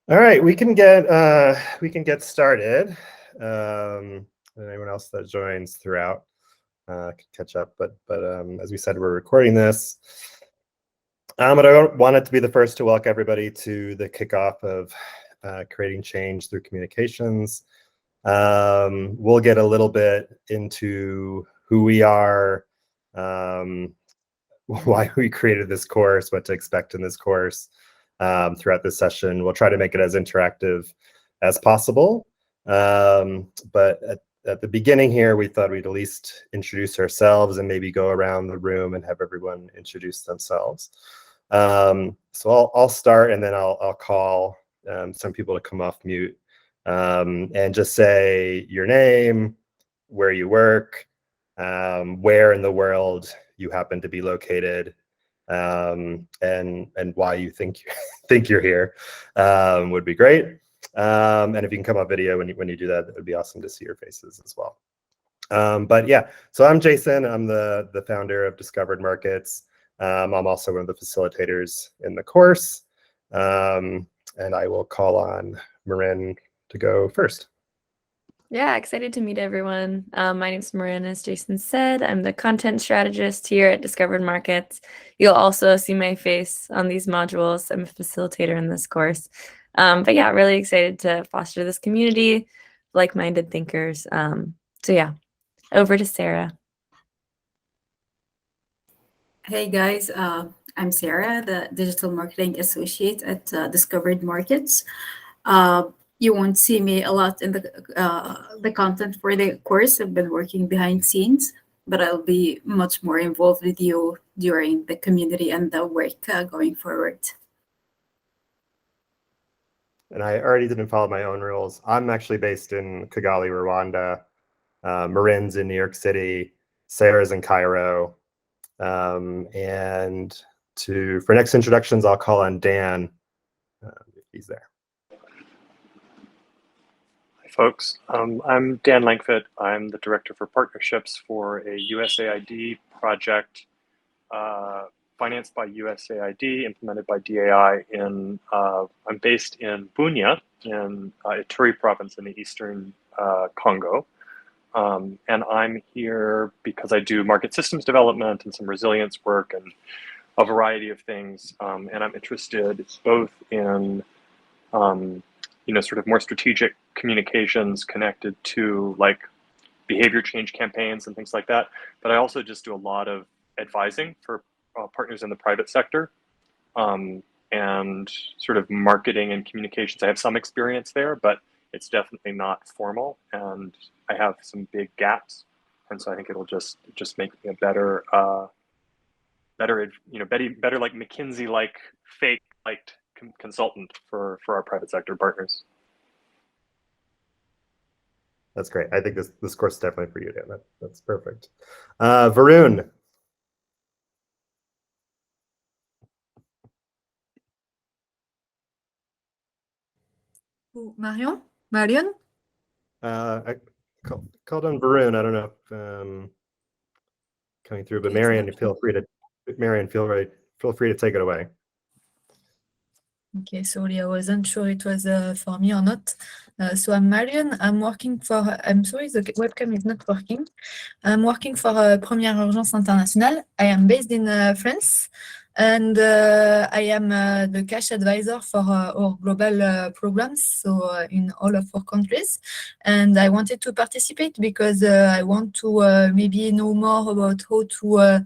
All right, we can get started. Anyone else that joins throughout can catch up. But as we said, we're recording this. But I wanted to be the first to welcome everybody to the kickoff of creating change through communications. We'll get a little bit into who we are, why we created this course, what to expect in this course. Throughout this session, we'll try to make it as interactive as possible. But at the beginning here, we thought we'd at least introduce ourselves and maybe go around the room and have everyone introduce themselves. So I'll start, and then I'll call some people to come off mute and just say your name, where you work, where in the world you happen to be located, and why you think you're here would be great. And if you can come up video when you do that, it would be awesome to see your faces as well. But yeah, so I'm Jason. I'm the founder of Discovered Markets. I'm also one of the facilitators in the course, and I will call on Marin to go first. Yeah, excited to meet everyone. My name's Marin, as Jason said. I'm the content strategist here at Discovered Markets. You'll also see my face on these modules. I'm a facilitator in this course. But yeah, really excited to foster this community, like-minded thinkers. So yeah, over to Sarah. Hey guys, I'm Sarah, the Digital Marketing Associate at Discovered Markets. You won't see me a lot in the content for the course. I've been working behind scenes, but I'll be much more involved with you during the community and the work going forward. And I already didn't follow my own rules. I'm actually based in Kigali, Rwanda. Marin's in New York City. Sarah's in Cairo. And for next introductions, I'll call on Dan if he's there. Hi, folks. I'm Dan Langford. I'm the Director for Partnerships for a USAID project financed by USAID, implemented by DAI. I'm based in Bunia in Ituri province in the eastern Congo. And I'm here because I do market systems development and some resilience work and a variety of things. And I'm interested both in, sort of more strategic communications connected to like behavior change campaigns and things like that. But I also just do a lot of advising for partners in the private sector and sort of marketing and communications. I have some experience there, but it's definitely not formal, and I have some big gaps, and so I think it'll just make me a better like McKinsey-like fake-like consultant for our private sector partners. That's great. I think this course is definitely for you, Dan. That's perfect. Varun. Marion? I called on Varun. I don't know if coming through, but Marion, feel free to take it away. Okay, sorry, I wasn't sure it was for me or not. So I'm Marion. I'm sorry, the webcam is not working. I'm working for Première Urgence International. I am based in France, and I am the cash advisor for our global programs, so in all of our countries. And I wanted to participate because I want to maybe know more about how to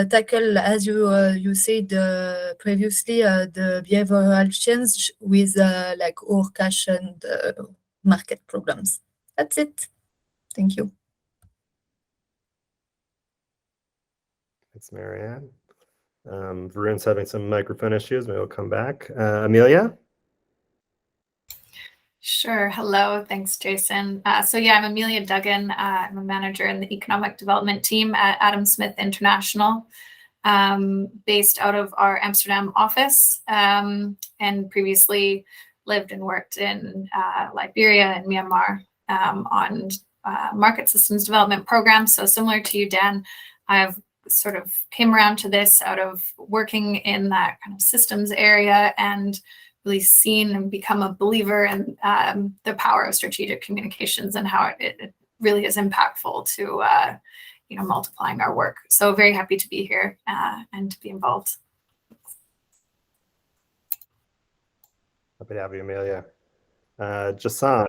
tackle, as you said previously, the behavioral change with like our cash and market programs. That's it. Thank you. Thanks, Marianne. Varun's having some microphone issues. Maybe we'll come back. Amelia? Sure. Hello. Thanks, Jason. So yeah, I'm Amelia Duggan. I'm a manager in the economic development team at Adam Smith International, based out of our Amsterdam office, and previously lived and worked in Liberia and Myanmar on market systems development programs. So similar to you, Dan, I've sort of came around to this out of working in that kind of systems area and really seen and become a believer in the power of strategic communications and how it really is impactful to multiplying our work. So very happy to be here and to be involved. Happy to have you, Amelia. Jason.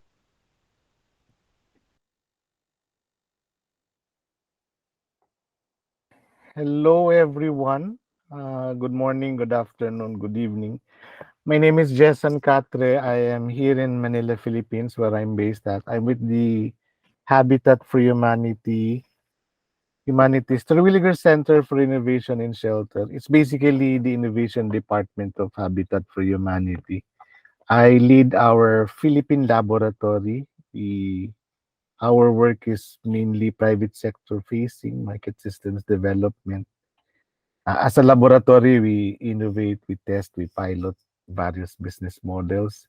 Hello, everyone. Good morning, good afternoon, good evening. My name is Jason Catre. I am here in Manila, Philippines, where I'm based at. I'm with the Habitat for Humanities Terwilliger Center for Innovation in Shelter. It's basically the innovation department of Habitat for Humanity. I lead our Philippine laboratory. Our work is mainly private sector facing, market systems development. As a laboratory, we innovate, we test, we pilot various business models.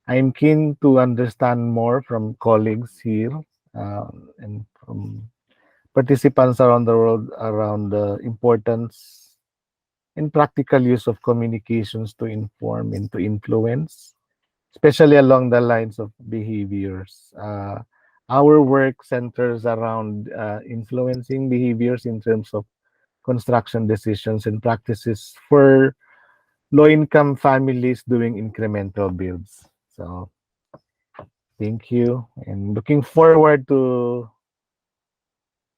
I'm keen to understand more from colleagues here and from participants around the world around the importance and practical use of communications to inform and to influence, especially along the lines of behaviors. Our work centers around influencing behaviors in terms of construction decisions and practices for low-income families doing incremental builds. So thank you, and looking forward to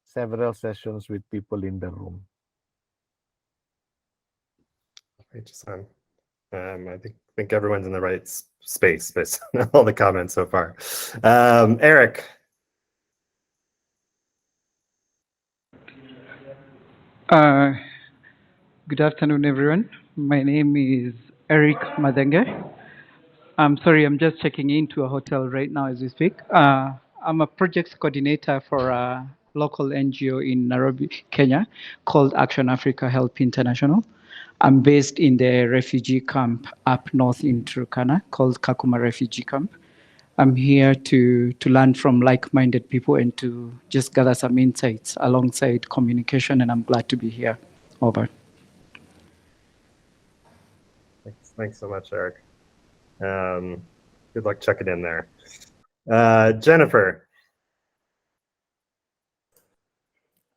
several sessions with people in the room. Great, Jason. I think everyone's in the right space based on all the comments so far. Eric. Good afternoon, everyone. My name is Eric Madenge. I'm sorry, I'm just checking into a hotel right now as we speak. I'm a projects coordinator for a local NGO in Nairobi, Kenya, called Action Africa Help International. I'm based in the refugee camp up north in Turkana called Kakuma Refugee Camp. I'm here to learn from like-minded people and to just gather some insights alongside communication, and I'm glad to be here. Over. Thanks so much, Eric. Good luck checking in there. Jennifer.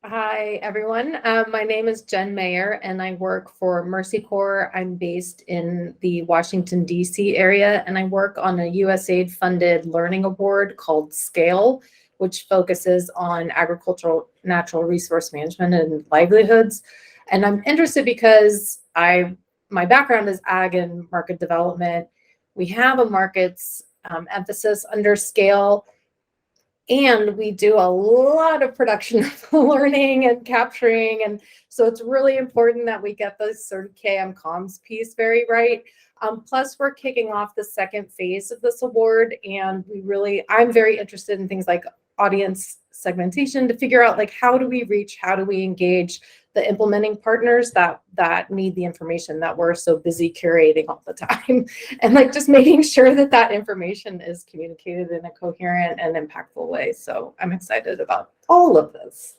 Hi, everyone. My name is Jen Mayer, and I work for Mercy Corps. I'm based in the Washington, D.C. area, and I work on a USAID-funded learning award called SCALE, which focuses on agricultural natural resource management and livelihoods. And I'm interested because my background is ag and market development. We have a markets emphasis under SCALE, and we do a lot of production of learning and capturing. And so it's really important that we get this sort of KM comms piece very right. Plus, we're kicking off the second phase of this award. And I'm very interested in things like audience segmentation to figure out, like, how do we reach, how do we engage the implementing partners that need the information that we're so busy curating all the time, and like just making sure that information is communicated in a coherent and impactful way. So I'm excited about all of this.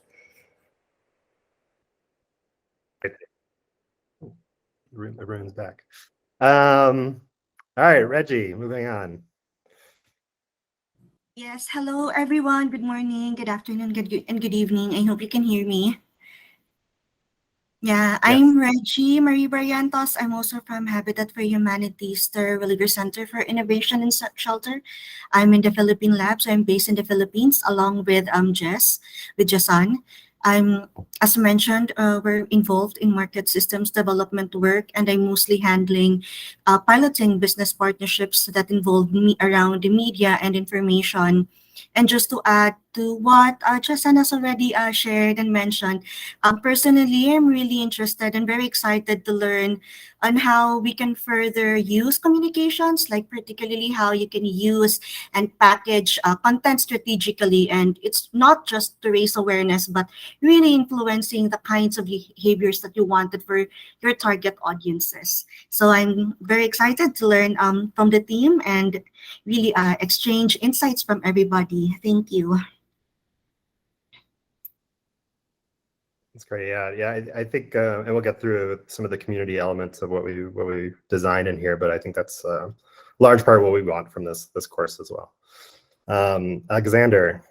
Everyone's back. All right, Reggie, moving on. Yes, hello everyone. Good morning, good afternoon, and good evening. I hope you can hear me. Yeah, I'm Reggie Marie Barrientos. I'm also from Habitat for Humanity's Terwilliger Center for Innovation in Shelter. I'm in the Philippine lab, so I'm based in the Philippines along with Jason. As mentioned, we're involved in market systems development work, and I'm mostly handling piloting business partnerships that involve me around the media and information. And just to add to what Jason has already shared and mentioned, personally, I'm really interested and very excited to learn on how we can further use communications, like particularly how you can use and package content strategically. And it's not just to raise awareness, but really influencing the kinds of behaviors that you wanted for your target audiences. So I'm very excited to learn from the team and really exchange insights from everybody. Thank you. That's great. Yeah. I think, and we'll get through some of the community elements of what we designed in here, but I think that's a large part of what we want from this course as well. Alexander.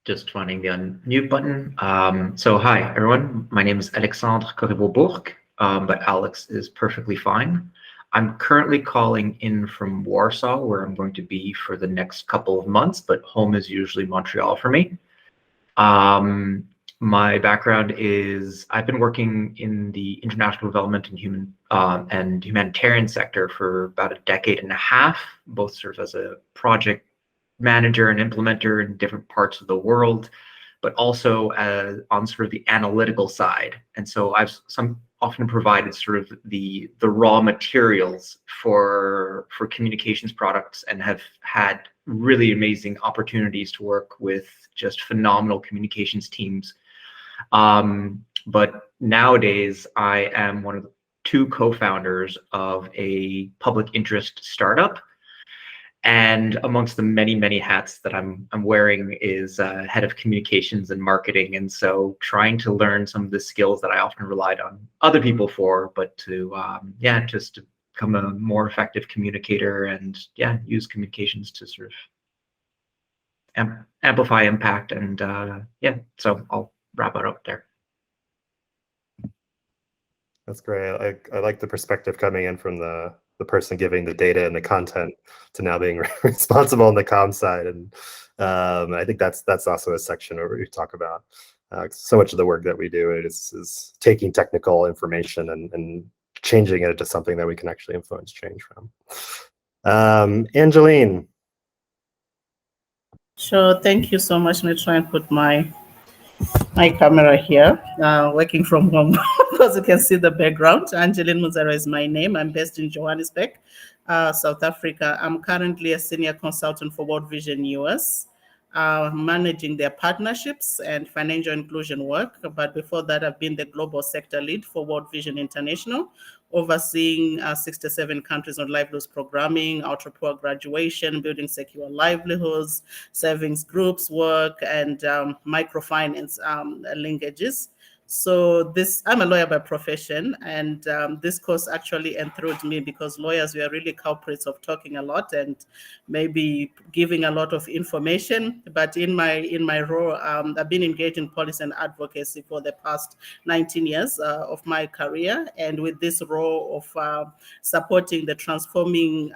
Just finding the unmute button. So hi, everyone. My name is Alexandre Corriveau-Bourque, but Alex is perfectly fine. I'm currently calling in from Warsaw, where I'm going to be for the next couple of months, but home is usually Montreal for me. My background is I've been working in the international development and humanitarian sector for about a decade and a half, both sort of as a project manager and implementer in different parts of the world, but also on sort of the analytical side. And so I've often provided sort of the raw materials for communications products and have had really amazing opportunities to work with just phenomenal communications teams. But nowadays I am one of the 2 co-founders of a public interest startup. And amongst the many, many hats that I'm wearing is head of communications and marketing. And so trying to learn some of the skills that I often relied on other people for, but to, just to become a more effective communicator and use communications to sort of amplify impact. And so I'll wrap it up there. That's great. I like the perspective coming in from the person giving the data and the content to now being responsible on the comm side. And I think that's also a section where we talk about so much of the work that we do is taking technical information and changing it into something that we can actually influence change from. Angeline. Sure, thank you so much. Let me try and put my camera here, working from home because you can see the background. Angeline Muzera is my name. I'm based in Johannesburg, South Africa. I'm currently a senior consultant for World Vision US, managing their partnerships and financial inclusion work. But before that, I've been the global sector lead for World Vision International, overseeing 67 countries on livelihoods programming, ultra-poor graduation, building secure livelihoods, savings groups work, and microfinance linkages. So I'm a lawyer by profession, and this course actually enthralled me because lawyers were really culprits of talking a lot and maybe giving a lot of information. But in my role, I've been engaged in policy and advocacy for the past 19 years of my career, and with this role of supporting the transforming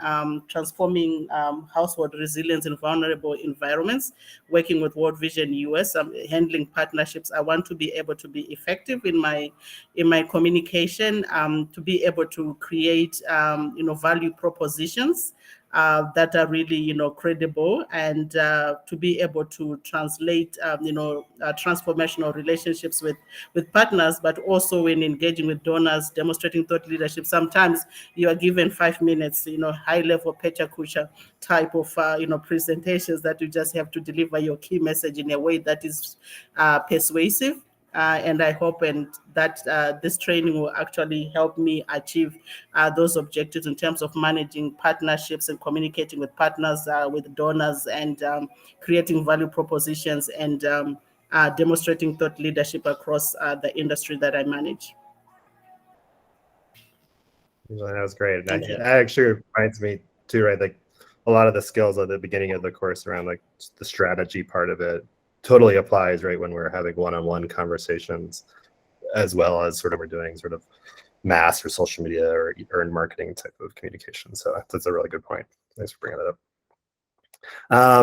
household resilience in vulnerable environments, working with World Vision US, handling partnerships. I want to be able to be effective in my communication, to be able to create value propositions that are really credible, and to be able to translate transformational relationships with partners, but also when engaging with donors, demonstrating thought leadership. Sometimes you are given 5 minutes, high level pecha kucha type of presentations that you just have to deliver your key message in a way that is persuasive. And I hope that this training will actually help me achieve those objectives in terms of managing partnerships and communicating with partners, with donors, and creating value propositions, and demonstrating thought leadership across the industry that I manage. That was great. Thank you. That actually reminds me too, right? Like a lot of the skills at the beginning of the course around like the strategy part of it totally applies, right, when we're having one-on-one conversations, as well as sort of we're doing sort of mass or social media or earned marketing type of communication. So that's a really good point. Thanks for bringing that up.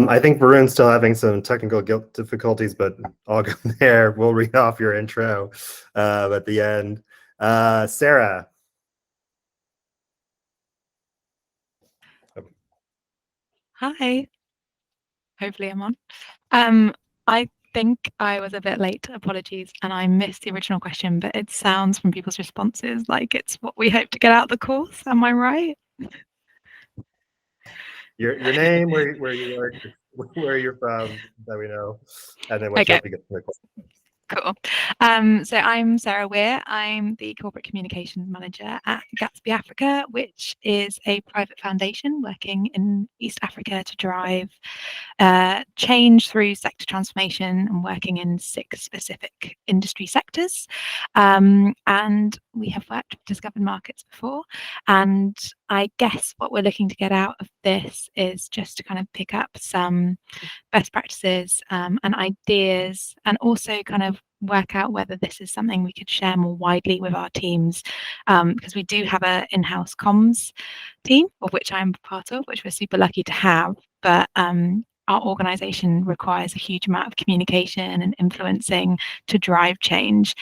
I think Varun's still having some technical difficulties, but I'll go there. We'll read off your intro at the end. Sarah. Hi. Hopefully I'm on. I think I was a bit late, apologies, and I missed the original question, but it sounds from people's responses like it's what we hope to get out of the course. Am I right? Your name, where you work, where you're from, that we know, and then what you hope to get from the course. Cool. So I'm Sarah Weir. I'm the Corporate Communications Manager at Gatsby Africa, which is a private foundation working in East Africa to drive change through sector transformation and working in 6 specific industry sectors. And we have worked with Discovered Markets before. And I guess what we're looking to get out of this is just to kind of pick up some best practices and ideas, and also kind of work out whether this is something we could share more widely with our teams, because we do have an in-house comms team, of which I'm part of, which we're super lucky to have. But our organization requires a huge amount of communication and influencing to drive change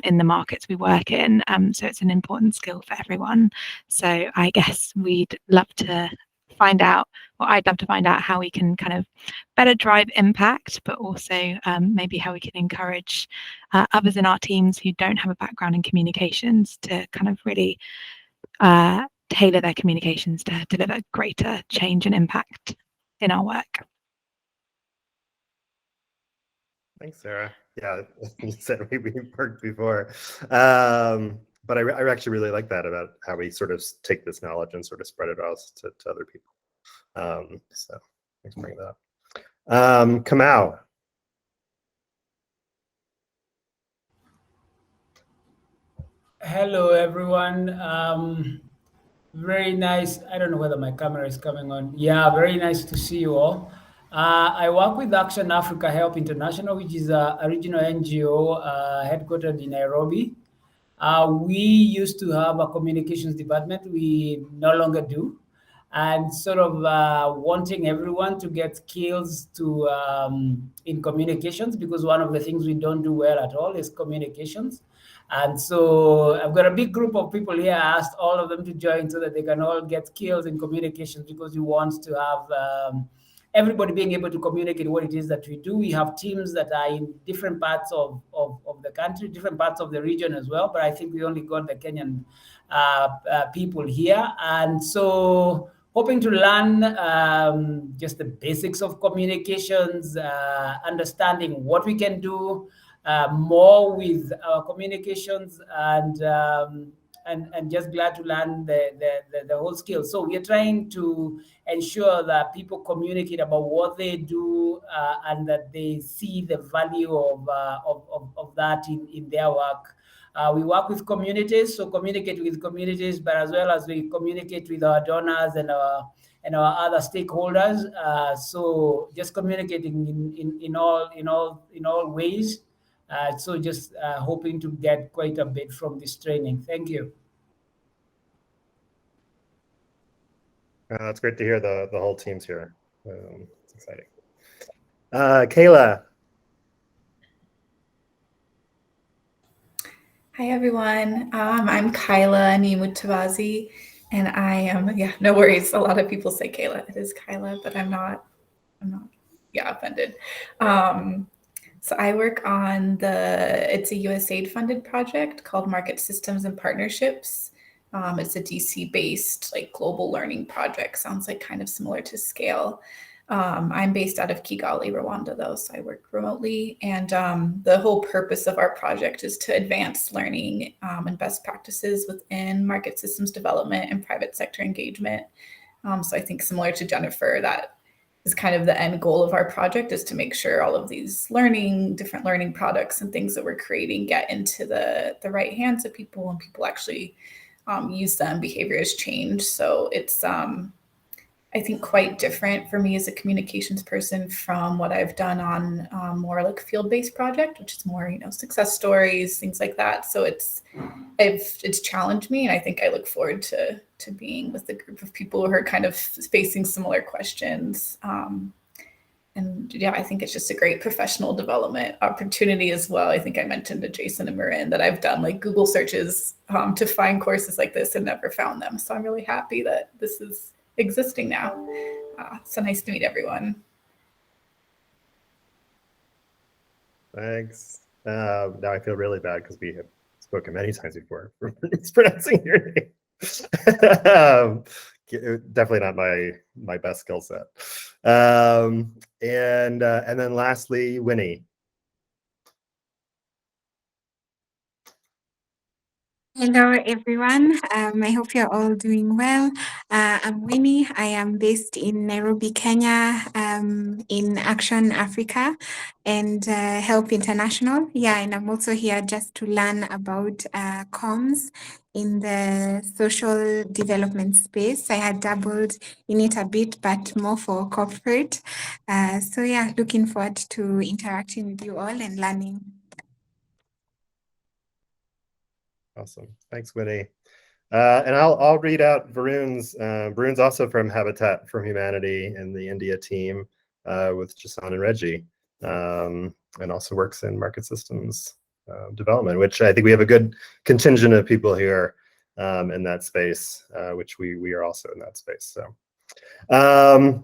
in the markets we work in. So it's an important skill for everyone. So I guess we'd love to find out, or I'd love to find out how we can kind of better drive impact, but also maybe how we can encourage others in our teams who don't have a background in communications to kind of really tailor their communications to deliver greater change and impact in our work. Thanks, Sarah. Yeah, you said we worked before. But I actually really like that about how we sort of take this knowledge and sort of spread it out to other people. So thanks for bringing that up. Kamau. Hello, everyone. Very nice. I don't know whether my camera is coming on. Yeah, very nice to see you all. I work with Action Africa Help International, which is a regional NGO headquartered in Nairobi. We used to have a communications department. We no longer do. And sort of wanting everyone to get skills to in communications, because one of the things we don't do well at all is communications. And so I've got a big group of people here. I asked all of them to join so that they can all get skills in communications, because we want to have everybody being able to communicate what it is that we do. We have teams that are in different parts of the country, different parts of the region as well. But I think we only got the Kenyan people here. And so hoping to learn just the basics of communications, understanding what we can do more with our communications, and just glad to learn the whole skill. So we are trying to ensure that people communicate about what they do and that they see the value of that in their work. We work with communities, so communicate with communities, but as well as we communicate with our donors and our other stakeholders. So just communicating in all ways. So just hoping to get quite a bit from this training. Thank you. It's great to hear the whole team's here. It's exciting. Kayla. Hi, everyone. I'm Kyla Nimutabazi, and I am, no worries. A lot of people say Kayla. It is Kyla, but I'm not, offended. So I work on it's a USAID funded project called Market Systems and Partnerships. It's a DC-based global learning project. Sounds like kind of similar to Scale. I'm based out of Kigali, Rwanda, though, so I work remotely. And the whole purpose of our project is to advance learning and best practices within market systems development and private sector engagement. So I think similar to Jennifer, that is kind of the end goal of our project, is to make sure all of these different learning products and things that we're creating get into the right hands of people, and people actually use them. Behaviors change. So it's I think quite different for me as a communications person from what I've done on more field-based project, which is more, success stories, things like that. So it's challenged me, and I think I look forward to being with a group of people who are kind of facing similar questions. And yeah, I think it's just a great professional development opportunity as well. I think I mentioned to Jason and Marin that I've done Google searches to find courses like this and never found them. So I'm really happy that this is existing now. So nice to meet everyone. Thanks. Now I feel really bad because we have spoken many times before for mispronouncing your name. Definitely not my best skill set. And then lastly, Winnie. Hello, everyone. I hope you're all doing well. I'm Winnie. I am based in Nairobi, Kenya, in Action Africa and Help International. Yeah, and I'm also here just to learn about comms in the social development space. I had dabbled in it a bit, but more for corporate. So yeah, looking forward to interacting with you all and learning. Awesome. Thanks, Winnie. And I'll read out Varun's. Varun's also from Habitat for Humanity in the India team with Jason and Reggie, and also works in market systems development, which I think we have a good contingent of people here in that space, which we are also in that space. So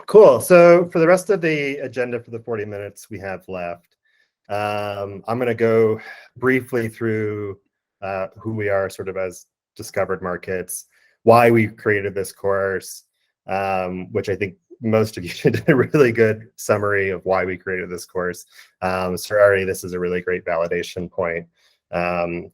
cool. So for the rest of the agenda for the 40 minutes we have left, I'm going to go briefly through who we are sort of as Discovered Markets, why we created this course, which I think most of you did a really good summary of why we created this course. So already this is a really great validation point,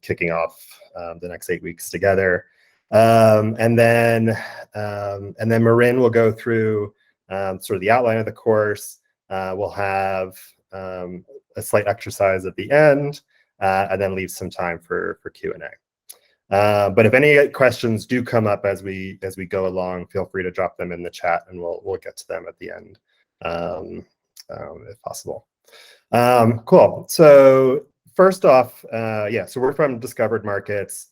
kicking off the next 8 weeks together. And then Marin will go through sort of the outline of the course. We'll have a slight exercise at the end, and then leave some time for Q&A. But if any questions do come up as we go along, feel free to drop them in the chat, and we'll get to them at the end, if possible. Cool. So first off, yeah. So we're from Discovered Markets.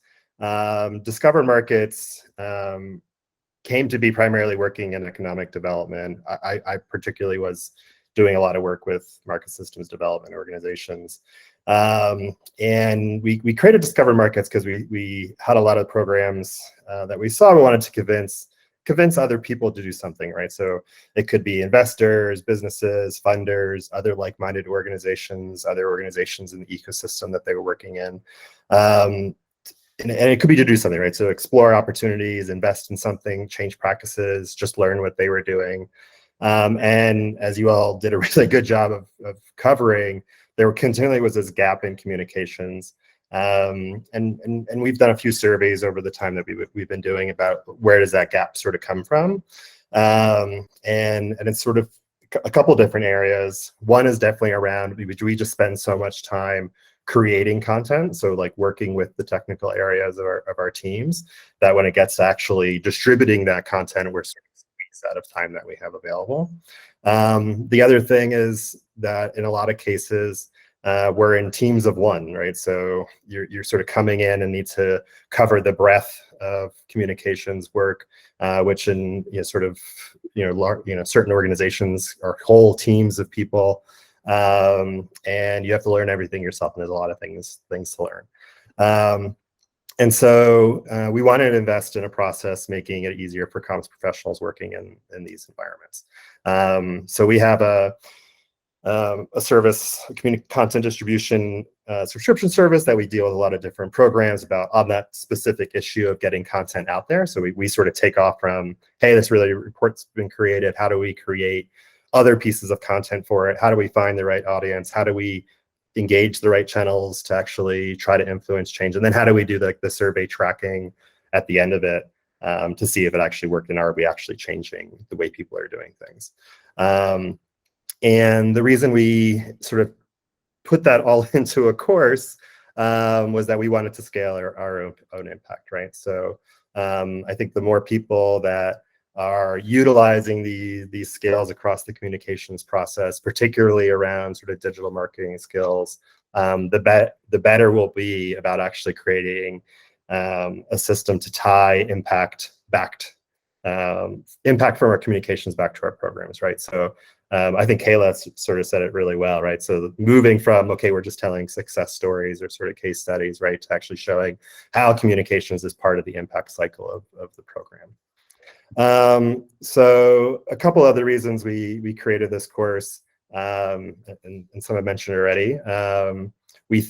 Discovered Markets came to be primarily working in economic development. I particularly was doing a lot of work with market systems development organizations. And we created Discover Markets because we had a lot of programs that we saw we wanted to convince other people to do something, right? So it could be investors, businesses, funders, other like-minded organizations, other organizations in the ecosystem that they were working in. And it could be to do something, right? So explore opportunities, invest in something, change practices, just learn what they were doing. And as you all did a really good job of covering, there continually was this gap in communications. And we've done a few surveys over the time that we've been doing about where does that gap sort of come from. And it's sort of a couple different areas. One is definitely around, we just spend so much time creating content, so like working with the technical areas of our teams, that when it gets to actually distributing that content, we're sort of weeks out of time that we have available. The other thing is that in a lot of cases, we're in teams of one, right? So you're sort of coming in and need to cover the breadth of communications work, which in certain organizations are whole teams of people, and you have to learn everything yourself, and there's a lot of things to learn. And so we wanted to invest in a process making it easier for comms professionals working in these environments. So we have a service, content distribution subscription service that we deal with a lot of different programs about on that specific issue of getting content out there. So we sort of take off from, hey, this really report's been created. How do we create other pieces of content for it? How do we find the right audience? How do we engage the right channels to actually try to influence change? And then how do we do the survey tracking at the end of it to see if it actually worked, and are we actually changing the way people are doing things? And the reason we sort of put that all into a course was that we wanted to scale our own impact, right? So I think the more people that are utilizing these scales across the communications process, particularly around sort of digital marketing skills, the better we'll be about actually creating a system to tie impact from our communications back to our programs, right? So I think Kayla sort of said it really well, right? So moving from, okay, we're just telling success stories or sort of case studies, right, to actually showing how communications is part of the impact cycle of the program. So a couple other reasons we created this course, and some I mentioned already. We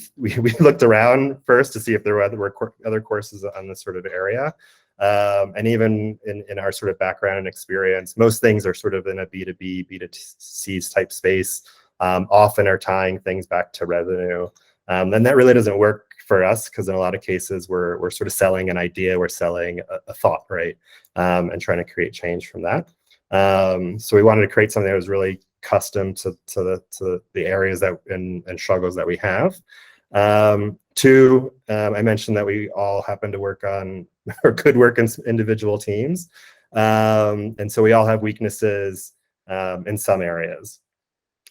looked around first to see if there were other courses on this sort of area. And even in our sort of background and experience, most things are sort of in a B2B, B2C type space, often are tying things back to revenue. And that really doesn't work for us, because in a lot of cases we're sort of selling an idea, we're selling a thought, right? And trying to create change from that. So we wanted to create something that was really custom to the areas that and struggles that we have. Two, I mentioned that we all happen to work on or could work in individual teams, and so we all have weaknesses in some areas.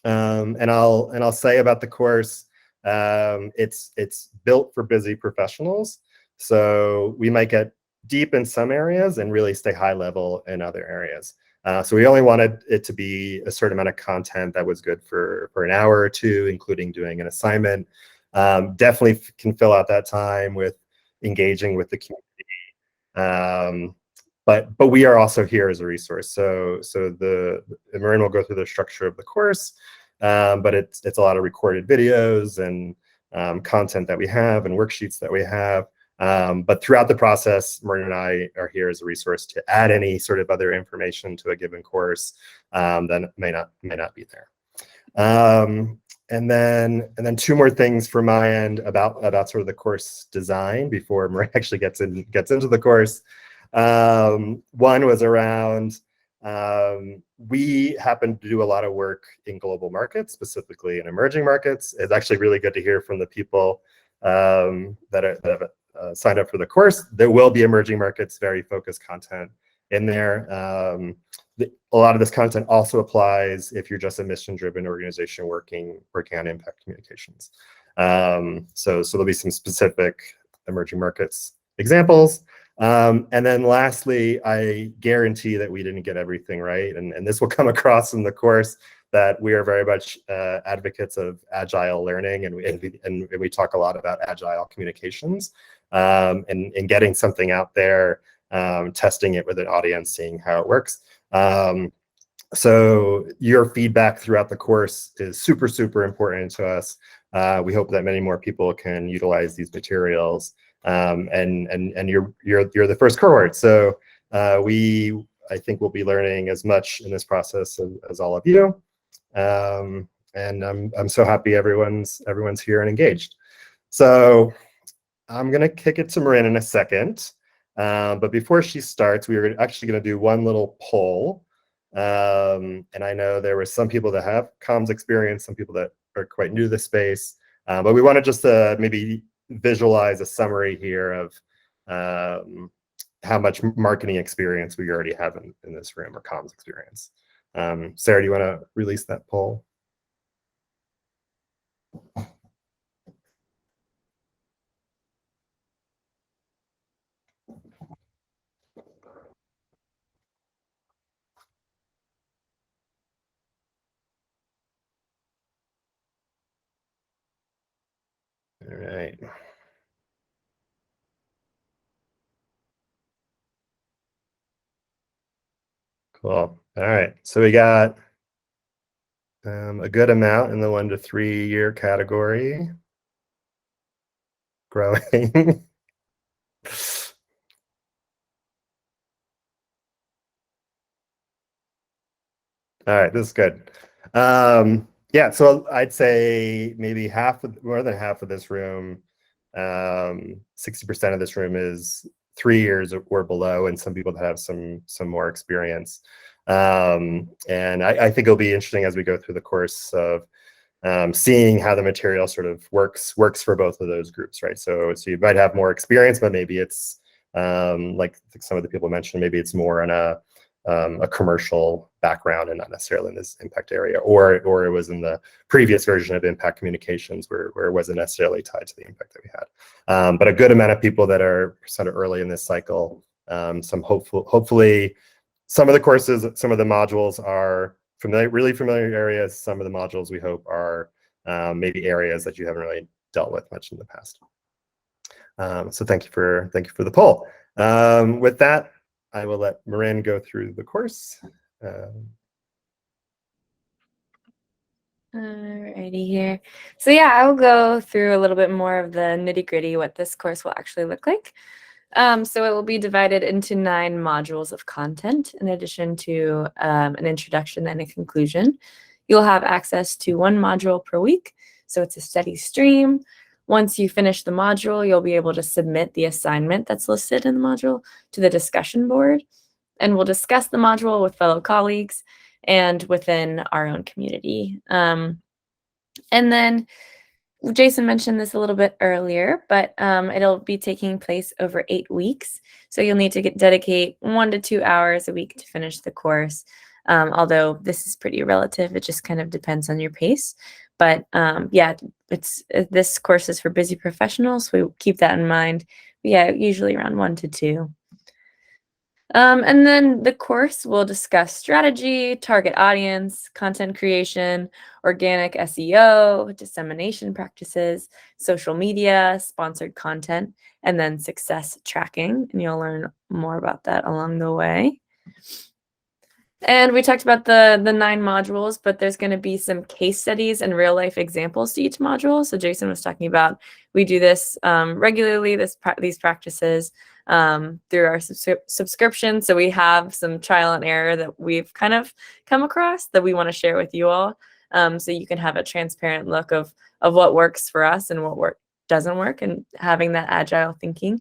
And I'll say about the course, it's built for busy professionals, so we might get deep in some areas and really stay high level in other areas. So we only wanted it to be a certain amount of content that was good for an hour or two, including doing an assignment. Definitely can fill out that time with engaging with the community. But we are also here as a resource. So Marin will go through the structure of the course, but it's a lot of recorded videos and content that we have and worksheets that we have. But throughout the process, Marin and I are here as a resource to add any sort of other information to a given course that may not be there. And then two more things from my end about sort of the course design before Marin actually gets into the course. One was around, we happen to do a lot of work in global markets, specifically in emerging markets. It's actually really good to hear from the people that have signed up for the course. There will be emerging markets, very focused content in there. A lot of this content also applies if you're just a mission-driven organization working on impact communications. So there'll be some specific emerging markets examples. And then lastly, I guarantee that we didn't get everything right, and this will come across in the course, that we are very much advocates of agile learning, and we talk a lot about agile communications, and getting something out there, testing it with an audience, seeing how it works. So your feedback throughout the course is super, super important to us. We hope that many more people can utilize these materials. And you're the first cohort, so I think we'll be learning as much in this process as all of you, and I'm so happy everyone's here and engaged. So I'm gonna kick it to Marin in a second, but before she starts, we are actually gonna do one little poll, and I know there were some people that have comms experience, some people that are quite new to the space, but we want to just maybe visualize a summary here of how much marketing experience we already have in this room, or comms experience. Sarah, do you want to release that poll? All right. Cool. All right. So we got a good amount in the 1 to 3 year category. Growing. All right, this is good. Yeah, so I'd say maybe more than half of this room, 60% of this room is 3 years or below, and some people that have some more experience. And I think it'll be interesting as we go through the course of seeing how the material sort of works for both of those groups, right? So you might have more experience, but maybe it's like some of the people mentioned, maybe it's more in a commercial background and not necessarily in this impact area, or it was in the previous version of impact communications where it wasn't necessarily tied to the impact that we had. But a good amount of people that are sort of early in this cycle. Hopefully some of the courses, some of the modules are really familiar areas. Some of the modules we hope are maybe areas that you haven't really dealt with much in the past. So thank you for the poll. With that, I will let Marin go through the course. Alrighty here. So yeah, I'll go through a little bit more of the nitty-gritty, what this course will actually look like. So it will be divided into 9 modules of content, in addition to an introduction and a conclusion. You'll have access to 1 module per week, so it's a steady stream. Once you finish the module, you'll be able to submit the assignment that's listed in the module to the discussion board, and we'll discuss the module with fellow colleagues and within our own community. And then Jason mentioned this a little bit earlier, but it'll be taking place over 8 weeks. So you'll need to dedicate 1 to 2 hours a week to finish the course. Although this is pretty relative, it just kind of depends on your pace. But yeah, this course is for busy professionals, so we keep that in mind. But yeah, usually around 1 to 2. And then the course will discuss strategy, target audience, content creation, organic SEO, dissemination practices, social media, sponsored content, and then success tracking. And you'll learn more about that along the way. And we talked about the 9 modules, but there's going to be some case studies and real life examples to each module. So Jason was talking about, we do this regularly, these practices through our subscription. So we have some trial and error that we've kind of come across that we want to share with you all. So you can have a transparent look of what works for us and what doesn't work, and having that agile thinking.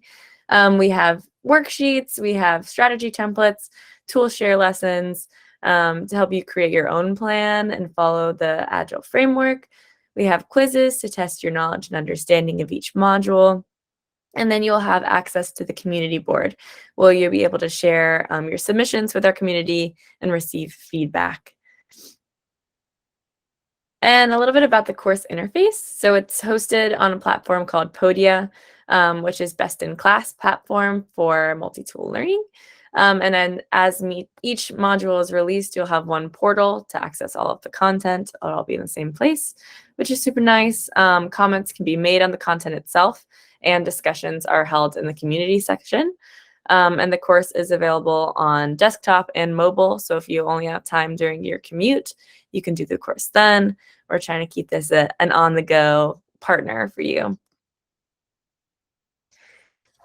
We have worksheets, we have strategy templates, tool share lessons to help you create your own plan and follow the Agile framework. We have quizzes to test your knowledge and understanding of each module. And then you'll have access to the community board, where you'll be able to share your submissions with our community and receive feedback. And a little bit about the course interface. So it's hosted on a platform called Podia, which is best-in-class platform for multi-tool learning. And then as each module is released, you'll have one portal to access all of the content. It'll all be in the same place, which is super nice. Comments can be made on the content itself, and discussions are held in the community section. And the course is available on desktop and mobile. So if you only have time during your commute, you can do the course then. We're trying to keep this an on-the-go partner for you.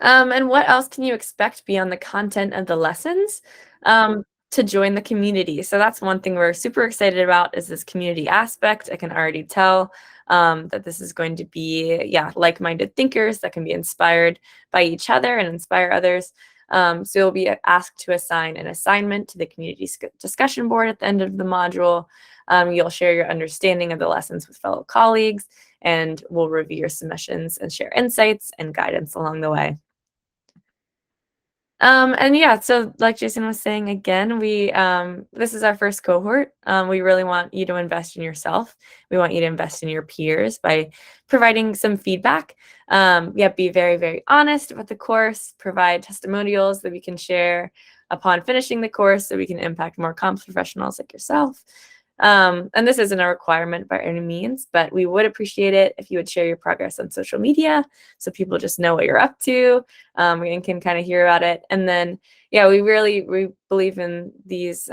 And what else can you expect beyond the content of the lessons? To join the community. So that's one thing we're super excited about, is this community aspect. I can already tell that this is going to be, like-minded thinkers that can be inspired by each other and inspire others. So you'll be asked to assign an assignment to the community discussion board at the end of the module. You'll share your understanding of the lessons with fellow colleagues, and we'll review your submissions and share insights and guidance along the way. And yeah, so like Jason was saying, again, this is our first cohort. We really want you to invest in yourself. We want you to invest in your peers by providing some feedback. Be very, very honest about the course, provide testimonials that we can share upon finishing the course so we can impact more comms professionals like yourself. And this isn't a requirement by any means, but we would appreciate it if you would share your progress on social media so people just know what you're up to and can kind of hear about it. And then, yeah, we believe in these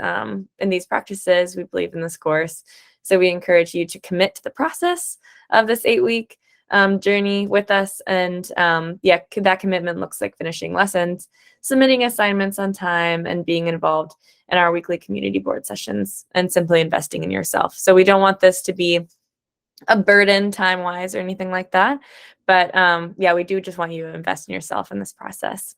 practices. We believe in this course. So we encourage you to commit to the process of this 8-week journey with us. And that commitment looks like finishing lessons, submitting assignments on time, and being involved in our weekly community board sessions, and simply investing in yourself. So we don't want this to be a burden time-wise or anything like that. But we do just want you to invest in yourself in this process.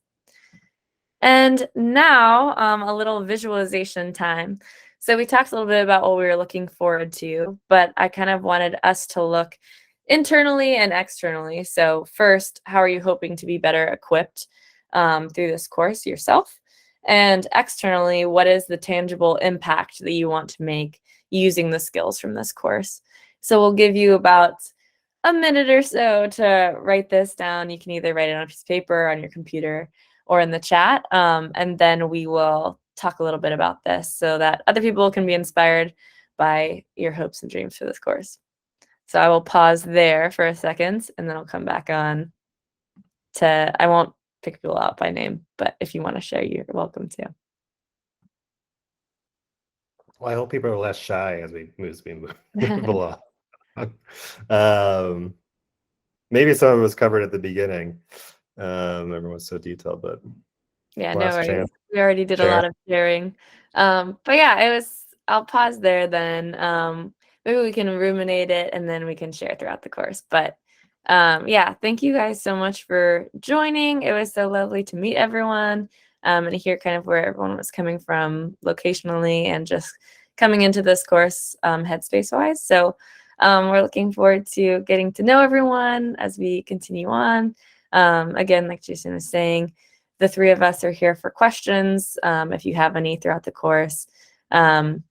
And now a little visualization time. So we talked a little bit about what we were looking forward to, but I kind of wanted us to look internally and externally. So first, how are you hoping to be better equipped through this course yourself? And externally, what is the tangible impact that you want to make using the skills from this course? So we'll give you about a minute or so to write this down. You can either write it on a piece of paper, on your computer, or in the chat. And then we will talk a little bit about this so that other people can be inspired by your hopes and dreams for this course. So I will pause there for a second, and then I'll come back on I won't pick people out by name, but if you want to share, you're welcome to. Well, I hope people are less shy as we move along. Maybe some of it was covered at the beginning. Everyone's so detailed, but yeah, no worries. We already did a lot of sharing. But yeah, I'll pause there then. Maybe we can ruminate it and then we can share throughout the course. But Yeah, thank you guys so much for joining. It was so lovely to meet everyone and to hear kind of where everyone was coming from locationally and just coming into this course headspace wise. So we're looking forward to getting to know everyone as we continue on. Again, like Jason was saying, the three of us are here for questions if you have any throughout the course, and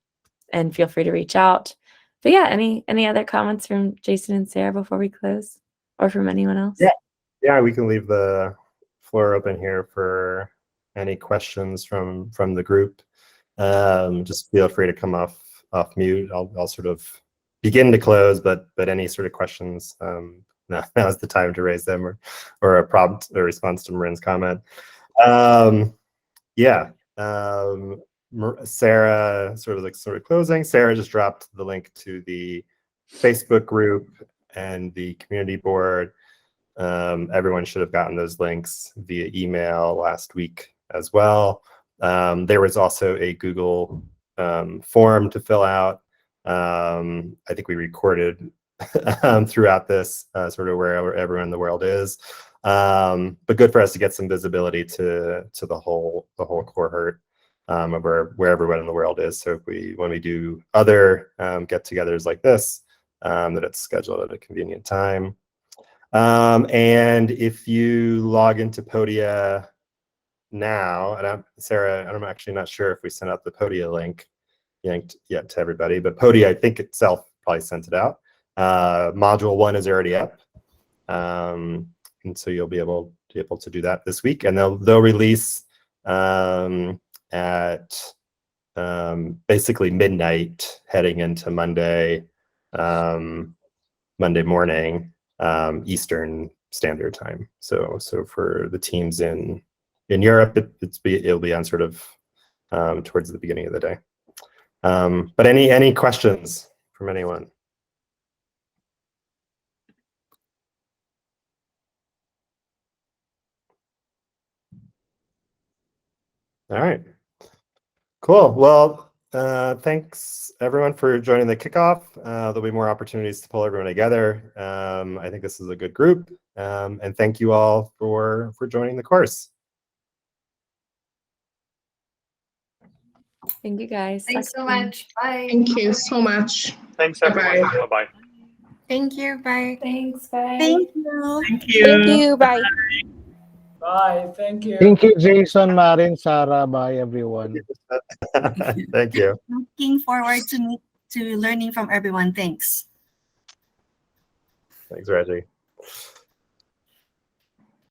feel free to reach out. But yeah, any other comments from Jason and Sarah before we close, or from anyone else? Yeah, we can leave the floor open here for any questions from the group. Just feel free to come off mute. I'll sort of begin to close, but any sort of questions, now's the time to raise them, or a prompt or response to Marin's comment. Sarah, sort of closing. Sarah just dropped the link to the Facebook group and the community board. Everyone should have gotten those links via email last week as well. There was also a Google form to fill out. I think we recorded throughout this sort of wherever everyone in the world is. But good for us to get some visibility to the whole cohort of where everyone in the world is. So when we do other get-togethers like this, that it's scheduled at a convenient time. And if you log into Podia now, and Sarah, I'm actually not sure if we sent out the Podia link yet to everybody, but Podia, I think itself probably sent it out. Module 1 is already up, and so you'll be able to do that this week, and they'll release at basically midnight heading into Monday morning Eastern Standard Time. So for the teams in Europe, it'll be on sort of towards the beginning of the day. But any questions from anyone? All right. Cool. Well, thanks everyone for joining the kickoff. There'll be more opportunities to pull everyone together. I think this is a good group. And thank you all for joining the course. Thank you guys. Thanks so much. Bye. Thank you so much. Thanks, everyone. Bye-bye. Thank you. Bye. Thanks. Bye. Thank you. Thank you. Thank you. Bye. Bye. Thank you. Thank you, Jason, Marin, Sarah. Bye, everyone. Thank you. Looking forward to learning from everyone. Thanks. Thanks, Reggie.